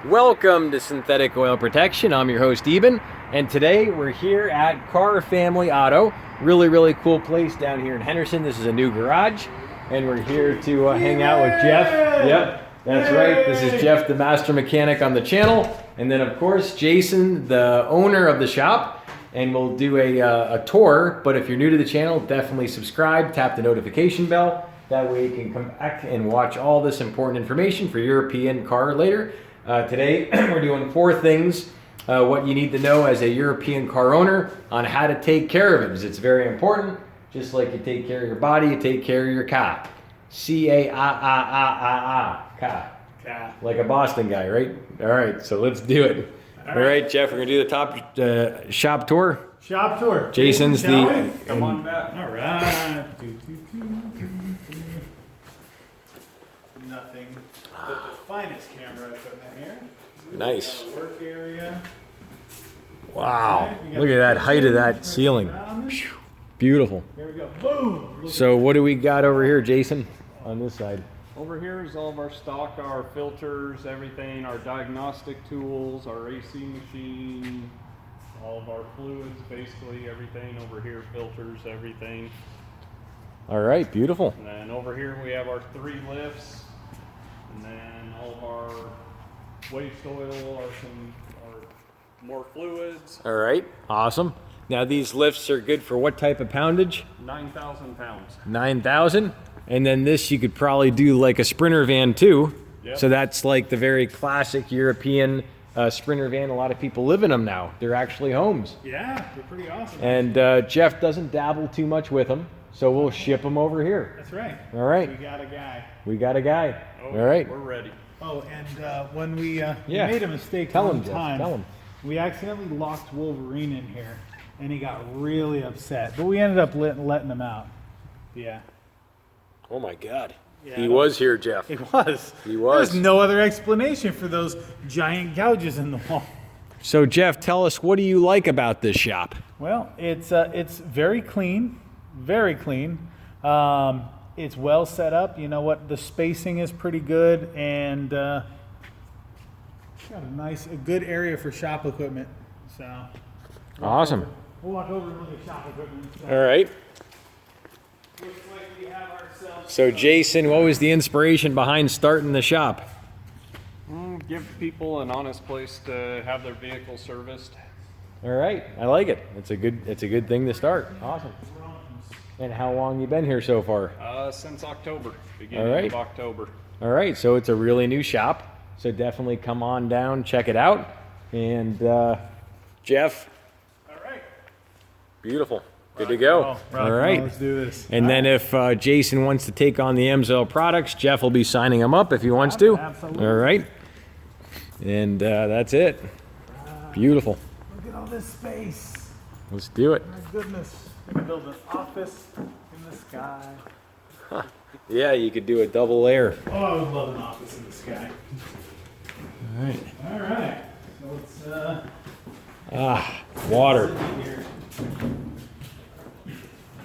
Welcome to Synthetic Oil Protection. I'm your host Eben, and today we're here at Car Family Auto. Really cool place down here in Henderson. This is a new garage, and we're here to hang out with Jeff. Yep, that's right. This is Jeff, the master mechanic on the channel, and then of course Jason, the owner of the shop. And we'll do a tour. But if you're new to the channel, definitely subscribe. Tap the notification bell. That way you can come back and watch all this important information for European car later. Today, we're doing 4 things, what you need to know as a European car owner on how to take care of it, because it's very important. Just like you take care of your body, you take care of your car. Car. Like a Boston guy, right? All right, so let's do it. All right, Jeff, we're going to do the top shop tour. Shop tour. Jason's the... Come on back. All right. Nothing but the finest camera equipment here. Nice. Work area. Wow. Look at that height of that ceiling. Beautiful. There we go. Boom. So what do we got over here, Jason, on this side? Over here is all of our stock, our filters, everything, our diagnostic tools, our AC machine, all of our fluids, basically everything over here, filters, everything. All right, beautiful. And then over here we have our 3 lifts, and then all of our waste oil, our more fluids. All right, awesome. Now these lifts are good for what type of poundage? 9,000 pounds. 9,000? And then this you could probably do like a Sprinter van too. Yep. So that's like the very classic European Sprinter van. A lot of people live in them now. They're actually homes. Yeah, they're pretty awesome. And Jeff doesn't dabble too much with them, so we'll ship them over here. That's right. All right. We got a guy. We got a guy. Oh, all right. We're ready. Oh, and when we made a mistake Tell one him, Jeff. time. Tell him. We accidentally locked Wolverine in here, and he got really upset. But we ended up letting him out. Yeah. Oh my God. Yeah, He was here, Jeff. It was. He was. There's no other explanation for those giant gouges in the wall. So Jeff, tell us, what do you like about this shop? Well, it's very clean, very clean. It's well set up. You know what? The spacing is pretty good, and got a good area for shop equipment. So Awesome. we'll walk over and look at shop equipment. So. All right. Looks like we have ourselves. So Jason, what was the inspiration behind starting the shop? Give people an honest place to have their vehicle serviced. All right, I like it. It's a good thing to start. Awesome. And how long you been here so far? Since October, beginning All right. of October. All right, so it's a really new shop. So definitely come on down, check it out. And Jeff. All right. Beautiful. Good to go. All right. Let's do this. And then if Jason wants to take on the AMSOIL products, Jeff will be signing them up if he wants to. Absolutely. All right. And that's it. Beautiful. Look at all this space. Let's do it. My goodness. I'm going to build an office in the sky. Yeah, you could do a double layer. Oh, I would love an office in the sky. All right. All right. So let's Water. sit here.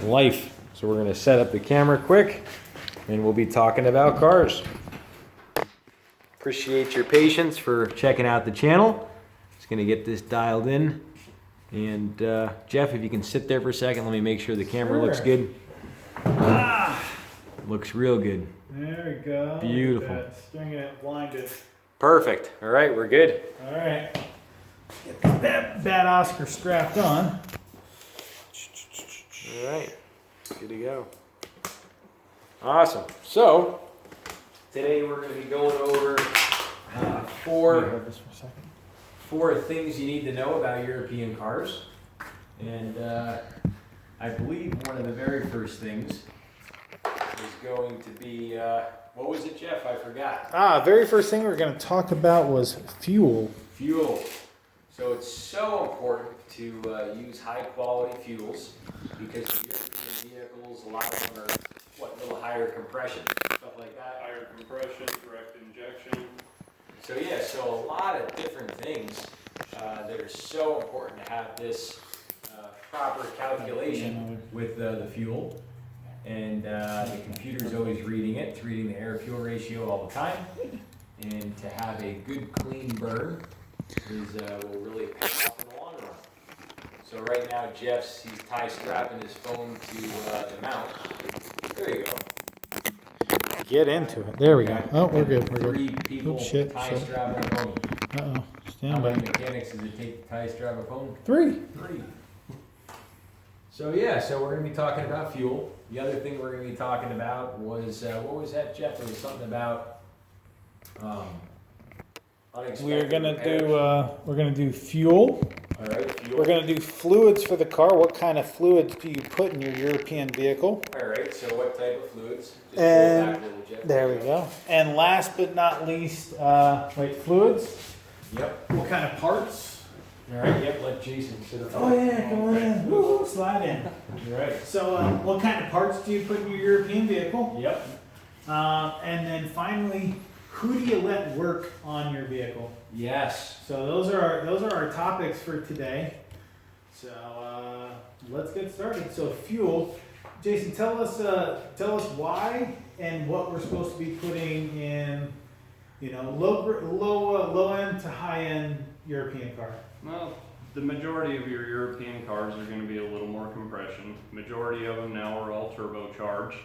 Life. So we're going to set up the camera quick, and we'll be talking about cars. Appreciate your patience for checking out the channel. Just going to get this dialed in. And Jeff, if you can sit there for a second, let me make sure the camera looks good. Looks real good. There we go. Beautiful. Look at that. String it blinded. Perfect. All right, we're good. All right. Get that bad Oscar strapped on. All right, good to go. Awesome. So today we're going to be going over four things you need to know about European cars. And I believe one of the very first things is going to be, what was it, Jeff? I forgot. Very first thing we're going to talk about was fuel. Fuel. So it's so important to use high quality fuels, because European vehicles, a lot of them are a little higher compression, stuff like that. Higher compression, direct injection. So yeah, so a lot of different things that are so important to have this proper calculation with the fuel. And the computer's always reading it. It's reading the air-fuel ratio all the time. and to have a good clean burn is will really pay off in the long run. So right now he's tie strapping his phone to the mount. There you go. Get into it. There we go. Oh, we're good. We're Three good. people Oh, shit. tie strapping a phone. Uh-oh. How Stand by. many mechanics does it take to tie strap a phone? 3. 3. So yeah, so we're going to be talking about fuel. The other thing we're going to be talking about was, what was that, Jeff? It was something about unexpected We're gonna repairs. we're gonna do fuel. All right, fuel. We're gonna do fluids for the car. What kind of fluids do you put in your European vehicle? All right, so what type of fluids? Just pull And it back a little, Jeff. there we go. And last but not least, fluids. Yep. What kind of parts? All right, yep, let Jason sit up. Oh yeah, come on in. Woo, slide in. You're right. So, what kind of parts do you put in your European vehicle? Yep. And then finally, who do you let work on your vehicle? Yes. So those are our topics for today. So let's get started. So fuel, Jason, tell us why and what we're supposed to be putting in, low end to high end European car. Well, the majority of your European cars are going to be a little more compression. Majority of them now are all turbocharged.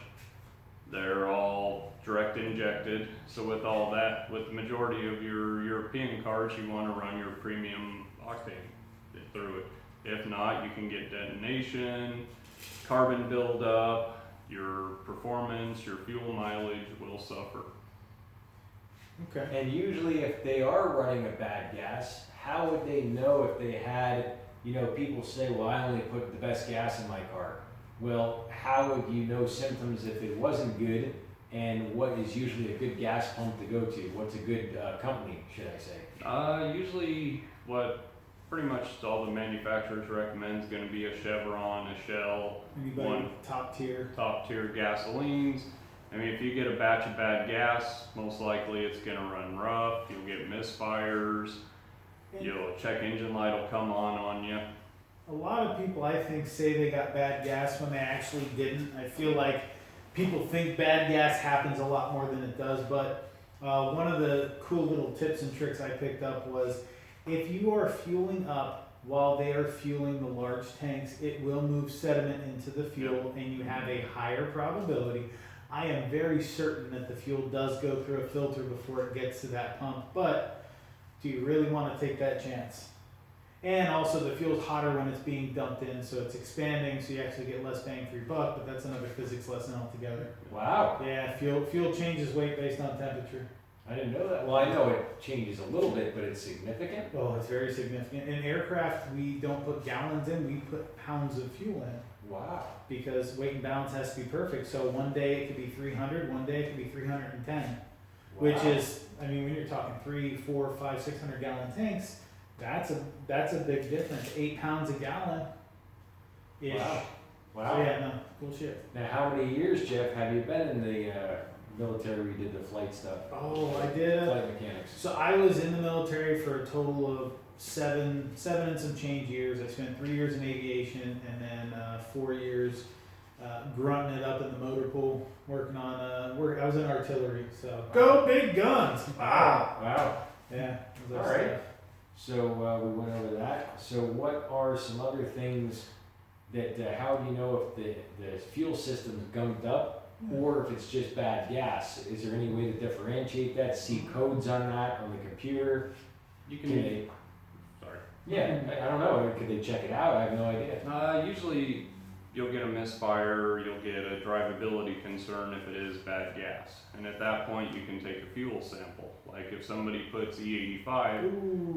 They're all direct injected. So with all that, with the majority of your European cars, you want to run your premium octane through it. If not, you can get detonation, carbon buildup, your performance, your fuel mileage will suffer. Okay. And usually if they are running a bad gas, how would they know if they had, people say, well, I only put the best gas in my car. Well, how would you know symptoms if it wasn't good, and what is usually a good gas pump to go to? What's a good company, should I say? Usually what pretty much all the manufacturers recommend is going to be a Chevron, a Shell, Anybody top tier? top tier gasolines. I mean, if you get a batch of bad gas, most likely it's going to run rough. You'll get misfires. Your check engine light will come on you. A lot of people, I think, say they got bad gas when they actually didn't. I feel like people think bad gas happens a lot more than it does, but one of the cool little tips and tricks I picked up was if you are fueling up while they are fueling the large tanks, it will move sediment into the fuel and you have a higher probability. I am very certain that the fuel does go through a filter before it gets to that pump, but do you really want to take that chance? And also the fuel's hotter when it's being dumped in, so it's expanding, so you actually get less bang for your buck, but that's another physics lesson altogether. Wow. Yeah, fuel changes weight based on temperature. I didn't know that. Well, I know it changes a little bit, but it's significant. Oh, it's very significant. In aircraft, we don't put gallons in, we put pounds of fuel in. Wow. Because weight and balance has to be perfect. So one day it could be 300, one day it could be 310. Wow. Which is, I mean, when you're talking 3, 4, 5, 600 gallon tanks, that's a big difference. 8 pounds a gallon. Ish. Wow. Wow. So yeah, no, cool shit. Now, how many years, Jeff, have you been in the military? We did the flight stuff. Oh, I did. Flight mechanics. So I was in the military for a total of seven and some change years. I spent 3 years in aviation and then 4 years grunting it up in the motor pool, working on I was in artillery. So go big guns! Wow. Wow. Yeah. All right. So we went over that. So what are some other things that, how do you know if the fuel system's gummed up or if it's just bad gas? Is there any way to differentiate that? See codes on that on the computer? You Can can. they? Sorry. Yeah, I don't know. Could they check it out? I have no idea. Usually you'll get a misfire, you'll get a drivability concern if it is bad gas. And at that point you can take a fuel sample. Like if somebody puts E85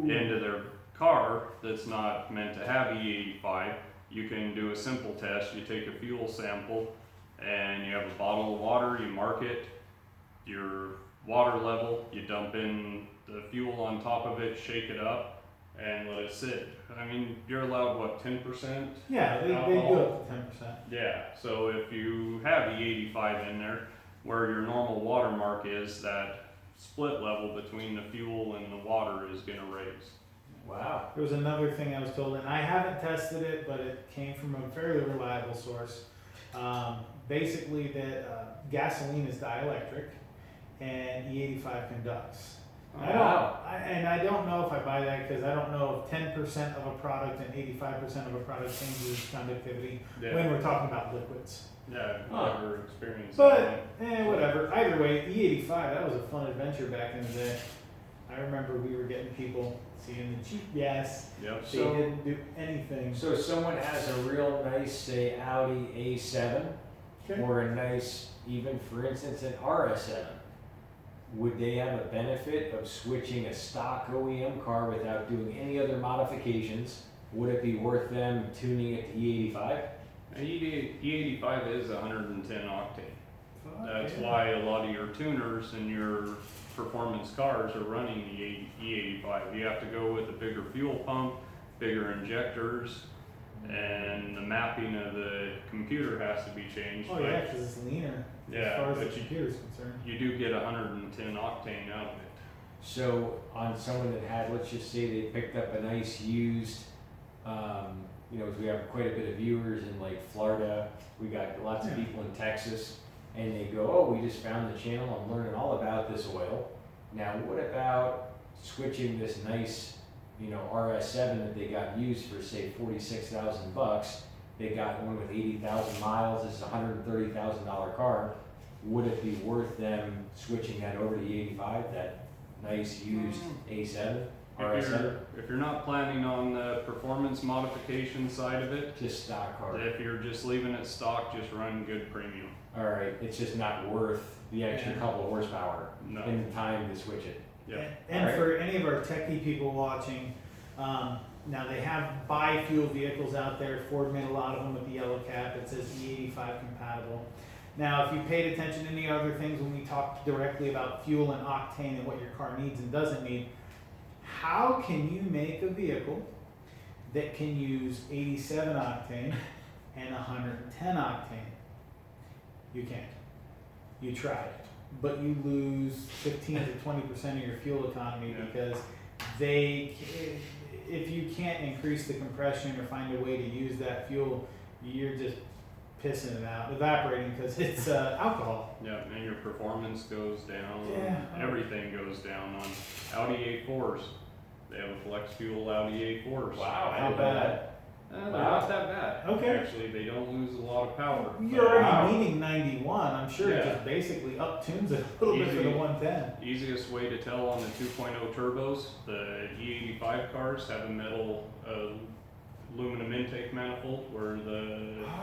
into their car that's not meant to have E85, you can do a simple test. You take a fuel sample and you have a bottle of water, you mark it, your water level, you dump in the fuel on top of it, shake it up, and let it sit. I mean, you're allowed, what, 10%? Yeah, they do up to 10%. Yeah, so if you have E85 in there, where your normal water mark is, that split level between the fuel and the water is going to raise. Wow. There was another thing I was told, and I haven't tested it, but it came from a fairly reliable source. Basically, that gasoline is dielectric and E85 conducts. I don't know if I buy that because I don't know if 10% of a product and 85% of a product changes conductivity when we're talking about liquids. Yeah, I've never experienced But, that. whatever. Either way, E85, that was a fun adventure back in the day. I remember we were getting people seeing the cheap gas. Yep. They didn't do anything. So if someone has a real nice, say, Audi A7, Okay. or a nice, even for instance, an RS7, would they have a benefit of switching a stock OEM car without doing any other modifications? Would it be worth them tuning it to E85? E85 is 110 octane. Fuck That's yeah. why a lot of your tuners and your performance cars are running E85. You have to go with a bigger fuel pump, bigger injectors, and the mapping of the computer has to be changed. Oh yeah, because it's leaner Yeah, as far as but the computer's concerned. You do get 110 octane out of it. So on someone that had, let's just say they picked up a nice used, we have quite a bit of viewers in like Florida, we got lots of people in Texas, and they go, oh, we just found the channel, I'm learning all about this oil. Now what about switching this nice, RS7 that they got used for say $46,000? They got one with 80,000 miles, this is a $130,000 car. Would it be worth them switching that over to the 85, that nice used A7, RS7? If you're not planning on the performance modification side of it, Just stock car. if you're just leaving it stock, just run good premium. Alright, it's just not worth the extra Yeah. couple of horsepower No. and the time to switch it. Yeah. And Alright. for any of our techie people watching, now they have biofuel vehicles out there. Ford made a lot of them with the yellow cap. It says E85 compatible. Now, if you paid attention to any other things when we talked directly about fuel and octane and what your car needs and doesn't need, how can you make a vehicle that can use 87 octane and 110 octane? You can't. You tried, but you lose 15 to 20% of your fuel economy Yeah. because if you can't increase the compression or find a way to use that fuel, you're just pissing it out, evaporating because it's alcohol. Yeah, and your performance goes down. Yeah. Everything goes down on Audi A4s. They have a flex fuel Audi A4s. Wow, How bad? They're Wow. not that bad. Okay. Actually, they don't lose a lot of power. You're already Wow. needing 91. I'm sure it Yeah. just basically up tunes it a little bit for the Easy. 110. Easiest way to tell on the 2.0 turbos, the E85 cars have a metal aluminum intake manifold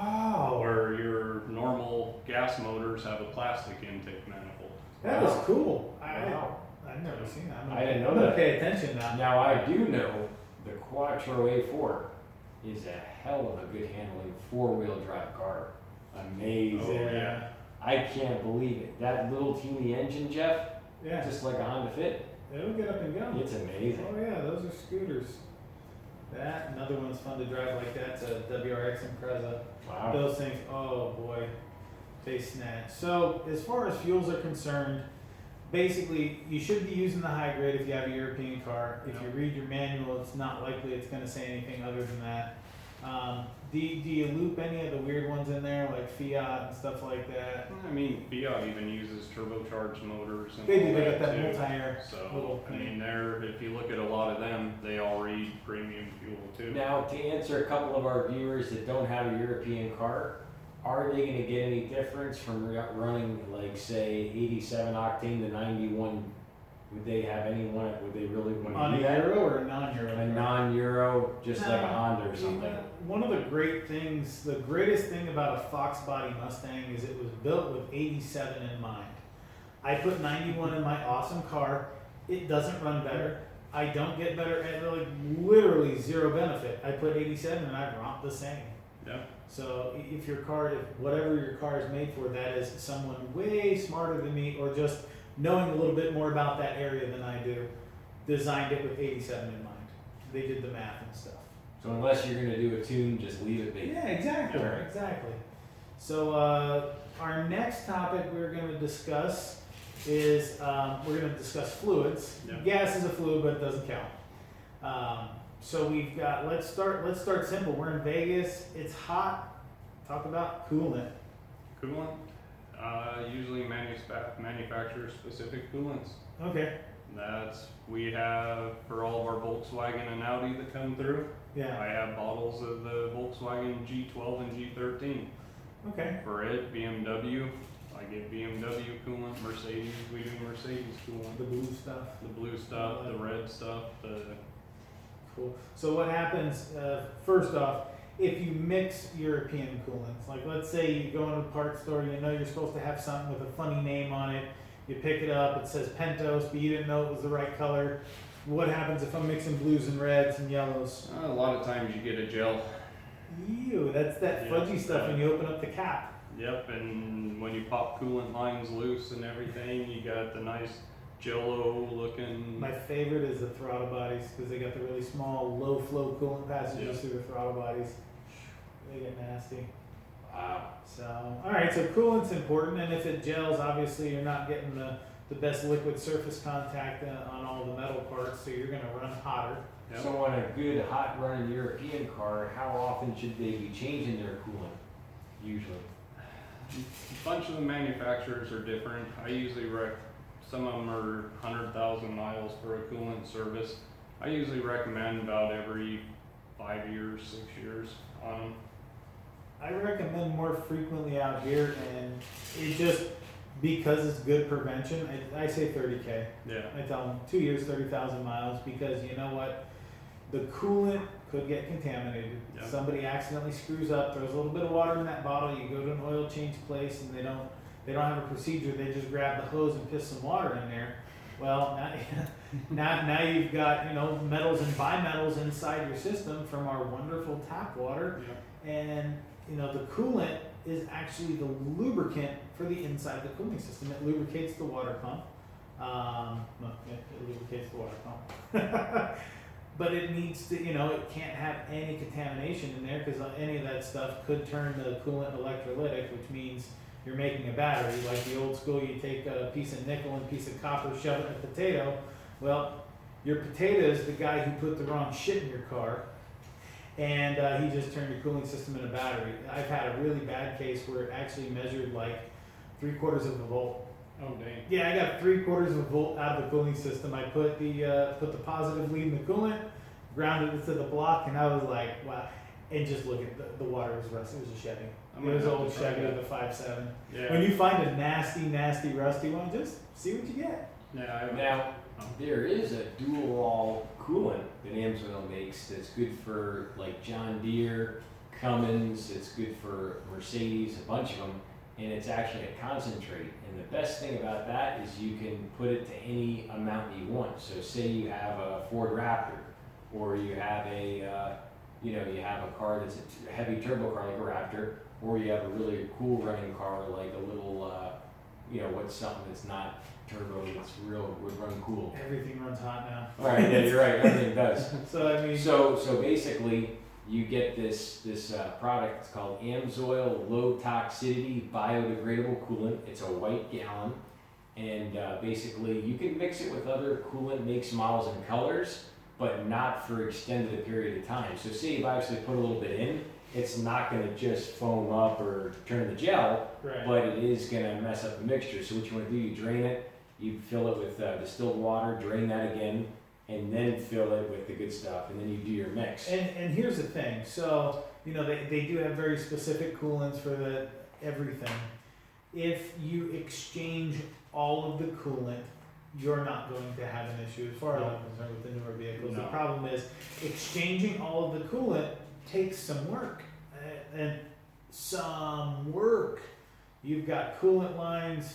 Oh, where your normal gas motors have a plastic intake manifold. that is cool. Wow. I've never seen that. I didn't know I'm gonna that. pay attention now. Now I do know the Quattro A4 is a hell of a good handling 4-wheel drive car. Amazing. Oh, yeah. I can't believe it. That little teeny engine, Jeff, Yeah, just like a Honda Fit. it'll get up and go. It's amazing. Oh yeah, those are scooters. That another one's fun to drive like that's a WRX Impreza. Wow. Those things, oh boy, they snatch. So as far as fuels are concerned, basically you should be using the high grade if you have a European car. If you read your manual, it's not likely it's going to say anything other than that. Do you loop any of the weird ones in there, like Fiat and stuff like that? I mean, Fiat even uses turbocharged motors and They do, all they got that too. multi-air little So, I thing. mean, if you look at a lot of them, they all read premium fuel too. Now, to answer a couple of our viewers that don't have a European car, are they going to get any difference from running, like, say, 87 octane to 91? Would they have any one? Would they really want On to a do that? Euro or a non-Euro? A non-Euro, just like a Honda or You something. know, one of the great things, the greatest thing about a Fox body Mustang is it was built with 87 in mind. I put 91 in my awesome car. It doesn't run better. I don't get better at like literally zero benefit. I put 87 and I romp the same. Yeah. So if whatever your car is made for, that is someone way smarter than me or just knowing a little bit more about that area than I do, designed it with 87 in mind. They did the math and stuff. So unless you're going to do a tune, just leave it be. Yeah, exactly, Alright. exactly. So our next topic we're going to discuss is we're going to discuss fluids. Yeah. Gas is a fluid, but it doesn't count. So we've got let's start simple. We're in Vegas. It's hot. Talk about coolant. Coolant, usually manufacturer specific coolants. Okay. We have for all of our Volkswagen and Audi that come through. Yeah. I have bottles of the Volkswagen G12 and G13. Okay. For it, BMW, I get BMW coolant. Mercedes, we do Mercedes coolant. The blue stuff. The blue stuff, the red stuff, Cool. So what happens, first off, if you mix European coolants, like let's say you go into a parts store, you know you're supposed to have something with a funny name on it, you pick it up, it says Pentos, but you didn't know it was the right color. What happens if I'm mixing blues and reds and yellows? a lot of times you get a gel. Ew, that's that fudgy stuff when you open up the cap. Yep, and when you pop coolant lines loose and everything, you got the nice jello looking. My favorite is the throttle bodies because they got the really small, low flow coolant passages through the throttle bodies. They get nasty. Wow. So, all right, so coolant's important, and if it gels, obviously you're not getting the best liquid surface contact on all the metal parts, so you're going to run hotter. Yep. So on a good hot running European car, how often should they be changing their coolant? Usually. A bunch of the manufacturers are different. I usually some of them are 100,000 miles for a coolant service. I usually recommend about every 5 years, 6 years on them. I recommend more frequently out here, and it just because it's good prevention. I say 30K. Yeah. I tell them 2 years, 30,000 miles, because you know what, the coolant could get contaminated. Yep. Somebody accidentally screws up, throws a little bit of water in that bottle. You go to an oil change place, and they don't have a procedure. They just grab the hose and piss some water in there. Well, now you've got metals and bimetals inside your system from our wonderful tap water, and the coolant is actually the lubricant for the inside the cooling system. It lubricates the water pump. It lubricates the water pump. But it needs to, it can't have any contamination in there because any of that stuff could turn the coolant electrolytic, which means you're making a battery. Like the old school, you take a piece of nickel and a piece of copper, shove it in a potato. Well, your potato is the guy who put the wrong shit in your car, and he just turned your cooling system into a battery. I've had a really bad case where it actually measured like 3/4 of a volt. Oh dang. Yeah, I got 3/4 of a volt out of the cooling system. I put the positive lead in the coolant, grounded it to the block, and I was like, wow. And just look at the water was rusty. It was a Chevy. It was an old Chevy with a 5.7. Yeah. When you find a nasty, rusty one, just see what you get. Yeah. Now, there is a dual-wall coolant that AMSOIL makes that's good for like John Deere, Cummins, it's good for Mercedes, a bunch of them, and it's actually a concentrate. And the best thing about that is you can put it to any amount you want. So say you have a Ford Raptor, or you have you have a car that's a heavy turbo car like a Raptor, or you have a really cool running car like a little, what's something that's not turbo, that's would run cool. Everything runs hot now. Right, yeah, you're right, everything does. So I mean, So basically, you get this product. It's called AMSOIL Low Toxicity Biodegradable Coolant. It's a white gallon, and basically you can mix it with other coolant makes, models, and colors, but not for extended a period of time. So say you actually put a little bit in, it's not going to just foam up or turn the gel, right. but it is going to mess up the mixture. So what you want to do, you drain it, you fill it with distilled water, drain that again, and then fill it with the good stuff, and then you do your mix. And here's the thing. So they do have very specific coolants for everything. If you exchange all of the coolant, you're not going to have an issue as far as I'm concerned with the newer vehicles. No. The problem is exchanging all of the coolant takes some work, and some work. You've got coolant lines.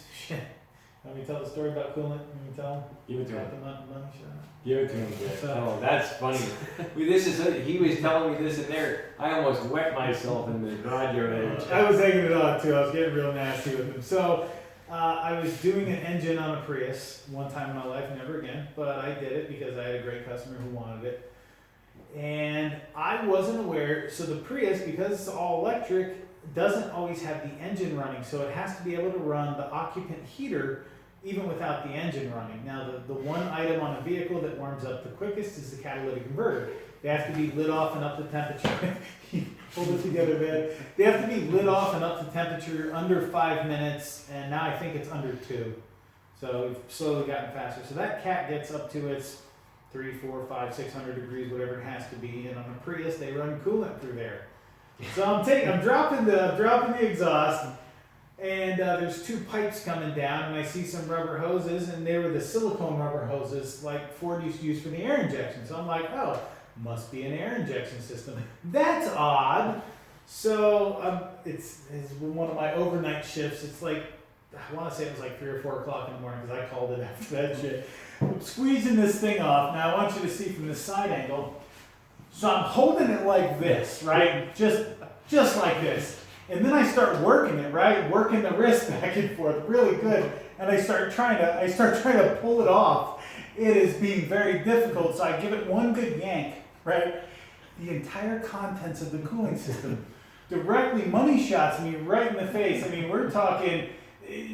Let me tell the story about coolant. Let me tell him. Give it to him. About the money shot. Give it to him, Dick. So- Oh, that's funny. He was telling me this and there. I almost wet myself in the garage over there. I was egging it on too. I was getting real nasty with him. So I was doing an engine on a Prius one time in my life, never again, but I did it because I had a great customer who wanted it. And I wasn't aware, so the Prius, because it's all electric, doesn't always have the engine running, so it has to be able to run the occupant heater even without the engine running. Now, the one item on a vehicle that warms up the quickest is the catalytic converter. They have to be lit off and up to temperature. Hold it together, man. They have to be lit off and up to temperature under 5 minutes, and now I think it's under 2. So we've slowly gotten faster. So that cat gets up to its 3, 4, 5, 600 degrees, whatever it has to be. And on a Prius, they run coolant through there. So I'm dropping the exhaust, and there's 2 pipes coming down, and I see some rubber hoses, and they were the silicone rubber hoses like Ford used to use for the air injection. So I'm like, oh, must be an air injection system. That's odd. So it's one of my overnight shifts. It's like, I want to say it was like 3 or 4 o'clock in the morning because I called it after that shit. I'm squeezing this thing off. Now I want you to see from the side angle. So I'm holding it like this, right? Just like this. And then I start working it, right? Working the wrist back and forth really good. And I start trying to pull it off. It is being very difficult. So I give it one good yank, right? The entire contents of the cooling system directly money shots me right in the face. I mean, we're talking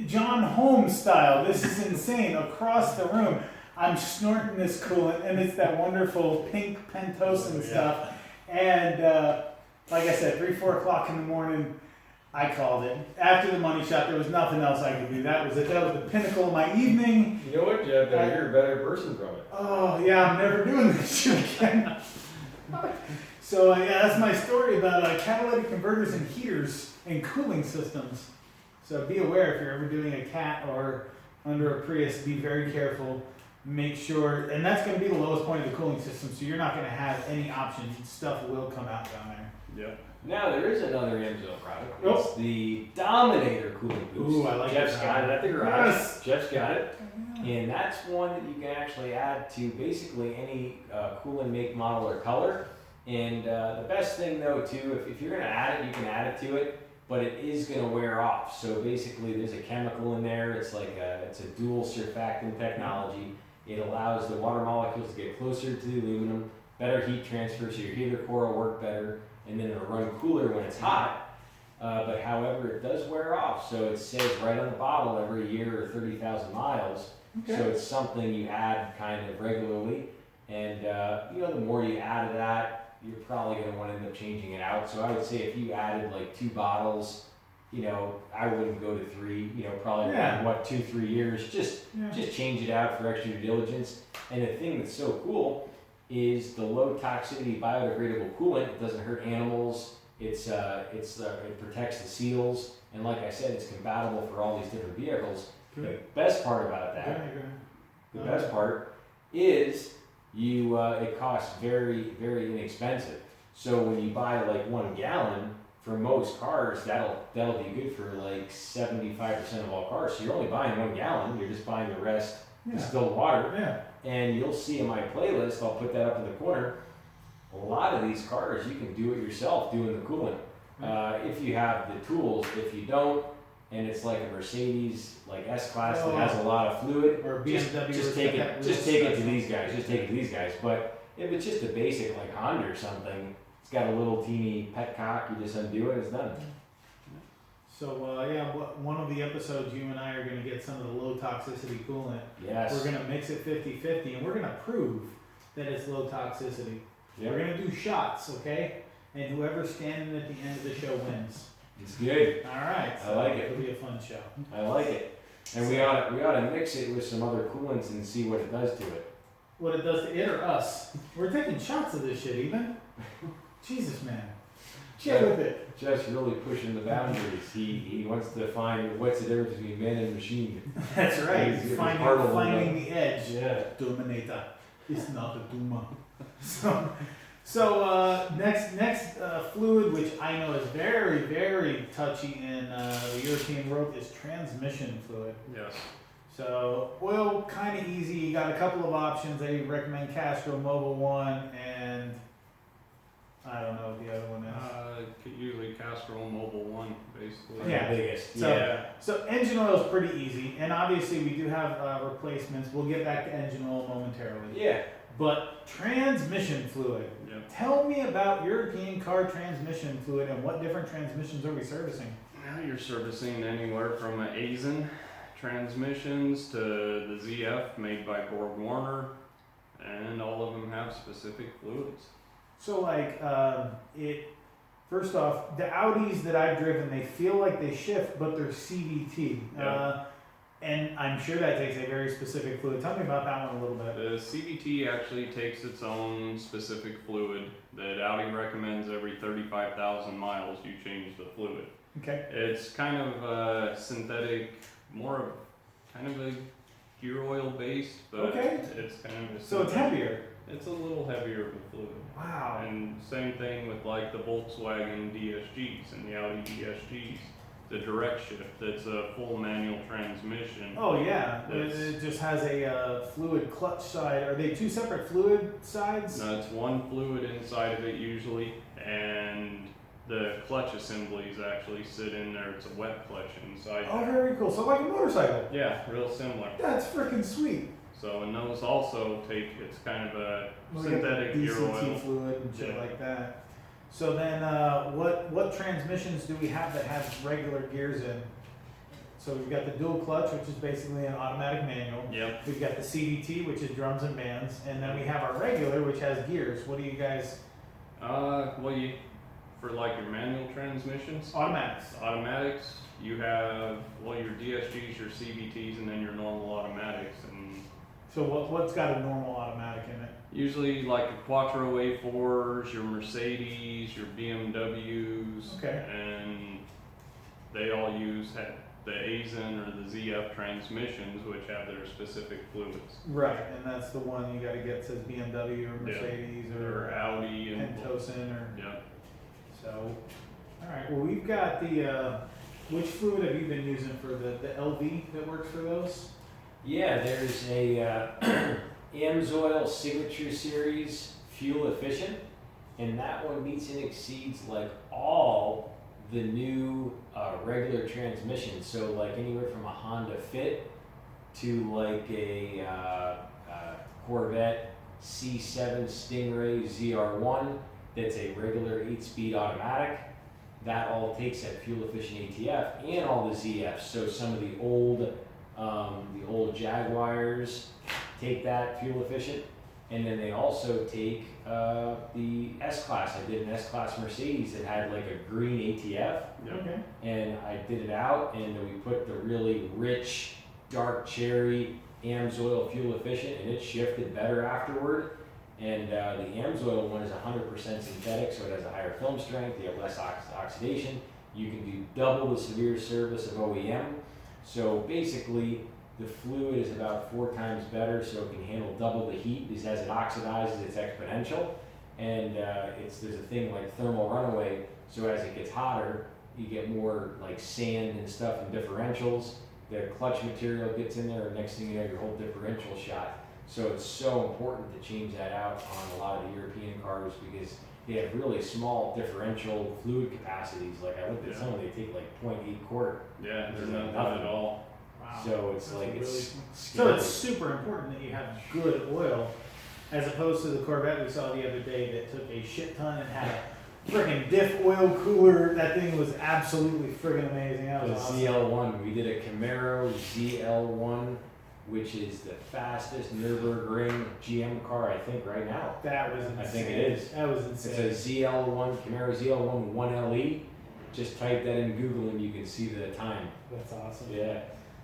John Holmes style. This is insane. Across the room, I'm snorting this coolant, and it's that wonderful pink Pentosan stuff. And like I said, 3, 4 o'clock in the morning, I called it. After the money shot, there was nothing else I could do. That was it. That was the pinnacle of my evening. You know what, Jeff? You're a better person from it. Oh, yeah, I'm never doing this shit again. So, yeah, that's my story about catalytic converters and heaters and cooling systems. So be aware if you're ever doing a cat or under a Prius, be very careful. Make sure, and that's going to be the lowest point of the cooling system, so you're not going to have any options. Stuff will come out down there. Yeah. Now there is another AMSOIL product. Oh. It's the Dominator cooling boost. Ooh, I like Jeff's that. got it at the garage. Yes. Jeff's got it. And that's one that you can actually add to basically any coolant make, model, or color. And the best thing though too, if you're going to add it, you can add it to it, but it is going to wear off. So basically there's a chemical in there. It's like it's a dual surfactant technology. It allows the water molecules to get closer to the aluminum, better heat transfer, so your heater core will work better, and then it'll run cooler when it's hot. But however, it does wear off. So it says right on the bottle every year or 30,000 miles. Okay. So it's something you add kind of regularly. And the more you add of that, you're probably going to want to end up changing it out. So I would say if you added like 2 bottles, I wouldn't go to 3, probably around 2, 3 years, just change it out for extra due diligence. And the thing that's so cool is the low toxicity biodegradable coolant. It doesn't hurt animals. It protects the seals. And like I said, it's compatible for all these different vehicles. The best part about that, the best part is it costs very, very inexpensive. So when you buy like 1 gallon, for most cars, that'll be good for like 75% of all cars. So you're only buying 1 gallon. You're just buying the rest distilled water. Yeah. And you'll see in my playlist, I'll put that up in the corner. A lot of these cars, you can do it yourself, doing the coolant. If you have the tools. If you don't, and it's like a Mercedes, like S-Class that has a lot of fluid, or BMW, just take it to these guys. Just take it to these guys. But if it's just a basic like Honda or something, it's got a little teeny petcock, you just undo it, it's done. So one of the episodes, you and I are going to get some of the low toxicity coolant. Yes. We're going to mix it 50-50, and we're going to prove that it's low toxicity. Yep. We're going to do shots, okay? And whoever's standing at the end of the show wins. It's good. All right. I like it. It'll be a fun show. I like it. And we ought to mix it with some other coolants and see what it does to it. What it does to it or us? We're taking shots of this shit, even. Jesus, man. Get with it. Jeff's really pushing the boundaries. He wants to find what's the difference between man and machine. That's right. He's finding the edge. Yeah. Dominator. It's not a Duma. So next fluid, which I know is very, very touchy in the European world, is transmission fluid. Yes. So oil, kind of easy. You got a couple of options. They recommend Castrol Mobile One, and I don't know what the other one is. Usually Castrol Mobile One, basically. Yeah. The biggest. So engine oil is pretty easy, and obviously we do have replacements. We'll get back to engine oil momentarily. Yeah. But transmission fluid. Yep. Tell me about European car transmission fluid and what different transmissions are we servicing? Now you're servicing anywhere from Aisin transmissions to the ZF made by Borg Warner, and all of them have specific fluids. So first off, the Audis that I've driven, they feel like they shift, but they're CVT. Yeah. And I'm sure that takes a very specific fluid. Tell me about that one a little bit. The CVT actually takes its own specific fluid that Audi recommends every 35,000 miles you change the fluid. Okay. It's kind of synthetic, more of kind of a gear oil based, but Okay. it's kind of a So it's heavier. It's a little heavier of a fluid. Wow. And same thing with like the Volkswagen DSGs and the Audi DSGs. The direct shift, that's a full manual transmission. Oh yeah, That's- it just has a fluid clutch side. Are they two separate fluid sides? No, it's one fluid inside of it usually, and the clutch assemblies actually sit in there. It's a wet clutch inside. Oh, very cool. So like a motorcycle. Yeah, real similar. That's freaking sweet. So, and those also take, it's kind of a We get synthetic the gear DCT oil. fluid and shit Yeah. like that. So then, what transmissions do we have that have regular gears in? So we've got the dual clutch, which is basically an automatic manual. Yep. We've got the CVT, which is drums and bands, and then we have our regular, which has gears. What do you guys? Well, you, for like your manual transmissions, Automatics. automatics, you have, well, your DSGs, your CVTs, and then your normal automatics. And So what's got a normal automatic in it? usually like the Quattro A4s, your Mercedes, your BMWs, Okay. and they all use the AZN or the ZF transmissions, which have their specific fluids. Right, and that's the one you got to get says BMW or Yeah. Mercedes Or or Audi and Pentosin or yeah. so. All right. Well, we've got the. Which fluid have you been using for the LV that works for those? Yeah, there's a AMSOIL Signature Series fuel efficient, and that one meets and exceeds like all the new regular transmissions. So like anywhere from a Honda Fit to like a Corvette C7 Stingray ZR1 that's a regular 8-speed automatic. That all takes that fuel efficient ATF and all the ZFs. So some of the old Jaguars take that fuel efficient, and then they also take the S-Class. I did an S-Class Mercedes that had like a green ATF, Yeah. Okay. and I did it out, and we put the really rich dark cherry AMSOIL fuel efficient, and it shifted better afterward. And the AMSOIL one is 100% synthetic, so it has a higher film strength, you have less oxidation, you can do double the severe service of OEM. So basically, the fluid is about 4 times better, so it can handle double the heat, because as it oxidizes, it's exponential. And there's a thing like thermal runaway, so as it gets hotter, you get more like sand and stuff in differentials. The clutch material gets in there, and next thing you know, your whole differential shot. So it's so important to change that out on a lot of the European cars because they have really small differential fluid capacities. Like I looked at Yeah. some, they take like 0.8 quart. Yeah, There's there's not nothing. at all. Wow. So it's That's like really it's cool. So scary. it's super important that you have good oil, as opposed to the Corvette we saw the other day that took a shit ton and had a friggin' diff oil cooler. That thing was absolutely friggin' amazing. That The was awesome. ZL1, we did a Camaro ZL1, which is the fastest Nürburgring GM car I think right now. That was insane. I think it is. That was It's insane. a ZL1, Camaro ZL1 1LE. Just type that in Google and you can see the time. That's awesome. Yeah.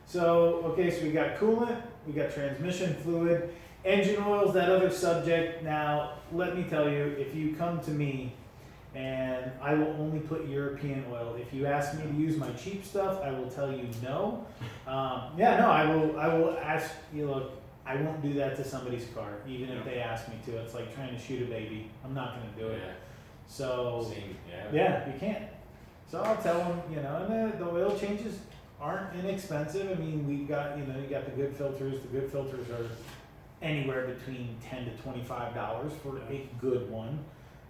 So, okay, so we got coolant, we got transmission fluid, engine oils, that other subject. Now, let me tell you, if you come to me and I will only put European oil, if you ask me to use my cheap stuff, I will tell you no. I will ask you, look, I won't do that to somebody's car, even if they ask me to. It's like trying to shoot a baby. I'm not going to do it. Yeah. So, Same. Yeah. yeah, you can't. So I'll tell them, and the oil changes aren't inexpensive. I mean, we got, you got the good filters. The good filters are anywhere between $10 to $25 for a good one.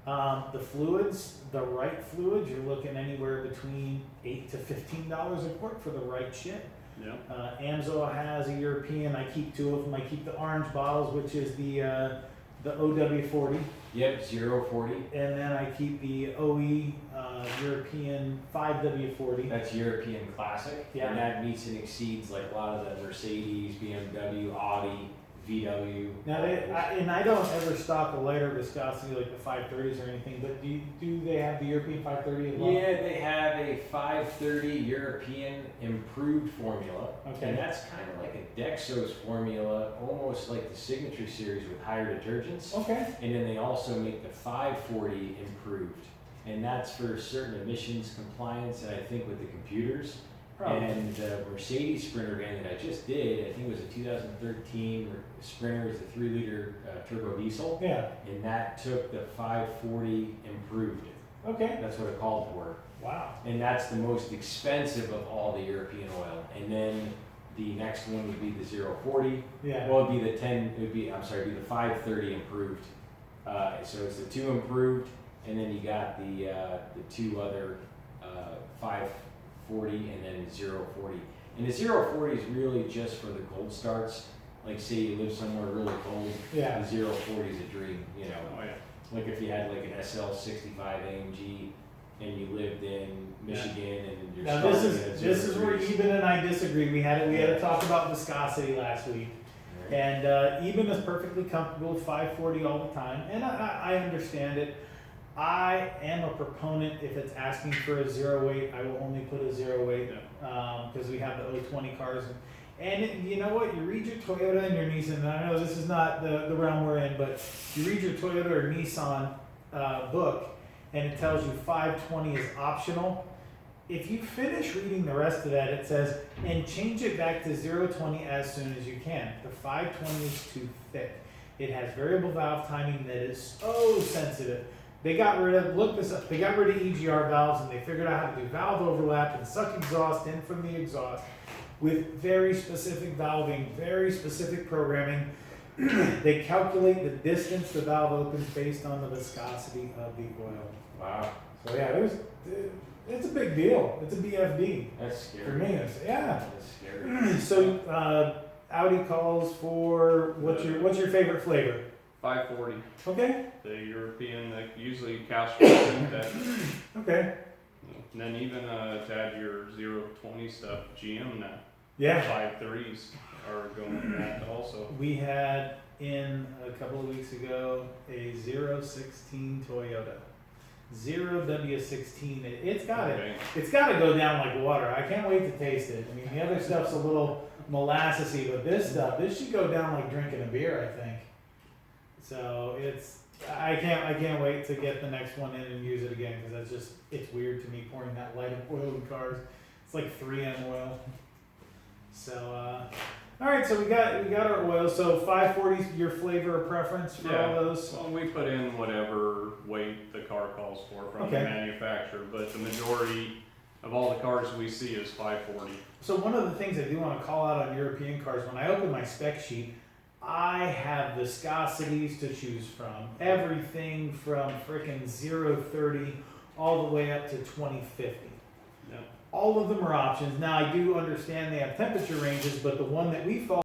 The fluids, the right fluids, you're looking anywhere between $8 to $15 a quart for the right shit. Yeah. AMSOIL has a European. I keep 2 of them. I keep the orange bottles, which is the OW40. Yep, 040. And then I keep the OE European 5W40. That's European Classic. Yeah. And that meets and exceeds like a lot of the Mercedes, BMW, Audi VW. Now, and I don't ever stock a lighter viscosity like the 530s or anything, but do they have the European 530 as well? Yeah, they have a 530 European improved formula. Okay. And that's kind of like a Dexos formula, almost like the Signature series with higher detergents. Okay. And then they also make the 540 improved. And that's for certain emissions compliance, and I think with the computers. Probably. And the Mercedes Sprinter van that I just did, I think it was a 2013 Sprinter, it's a 3-liter turbo diesel. Yeah. And that took the 540 improved. Okay. That's what it called for. Wow. And that's the most expensive of all the European oil. And then the next one would be the 040. Yeah. Well, it'd be the 10, it'd be the 530 improved. So it's the 2 improved, and then you got the 2 other 540 and then 040. And the 040 is really just for the cold starts. Like say you live somewhere really cold, Yeah. the 040 is a dream, you know. Oh, yeah. Like if you had like an SL65 AMG and you lived in Michigan and you're Now starting this at is where 0 degrees. Eben and I disagree. We had a talk about viscosity last week, Right. and Eben is perfectly comfortable with 540 all the time, and I understand it. I am a proponent. If it's asking for a 0.8, I will only put a 0.8 because we have the 020 cars. And you know what? You read your Toyota and your Nissan, and I know this is not the realm we're in, but you read your Toyota or Nissan book, and it tells you 520 is optional. If you finish reading the rest of that, it says, and change it back to 020 as soon as you can. The 520 is too thick. It has variable valve timing that is so sensitive. They got rid of, look this up, they got rid of EGR valves, and they figured out how to do valve overlap and suck exhaust in from the exhaust with very specific valving, very specific programming. They calculate the distance the valve opens based on the viscosity of the oil. Wow, So yeah, it's a big deal. It's a BFD that's scary. for me. Yeah. That's scary. So Audi calls for what's your favorite flavor? 540. Okay. The European, that usually castrated that. Okay. And then even to add your 020 stuff, GM now. Yeah. 530s are going in that also. We had in a couple of weeks ago a 016 Toyota. 0W16. It's got Okay. It's got to go down like water. I can't wait to taste it. I mean, the other stuff's a little molassesy, but this should go down like drinking a beer, I think. So I can't wait to get the next one in and use it again, because it's weird to me pouring that light of oil in cars. It's like 3M oil. So all right, so we got our oil. So 540 is your flavor or preference for all those? Well, we put in whatever weight the car calls for from the manufacturer, but the majority of all the cars we see is 540. So one of the things I do want to call out on European cars, when I open my spec sheet, I have viscosities to choose from. Everything from frickin' 030 all the way up to 2050. Yeah. All of them are options. Now I do understand they have temperature ranges, but the one that we fall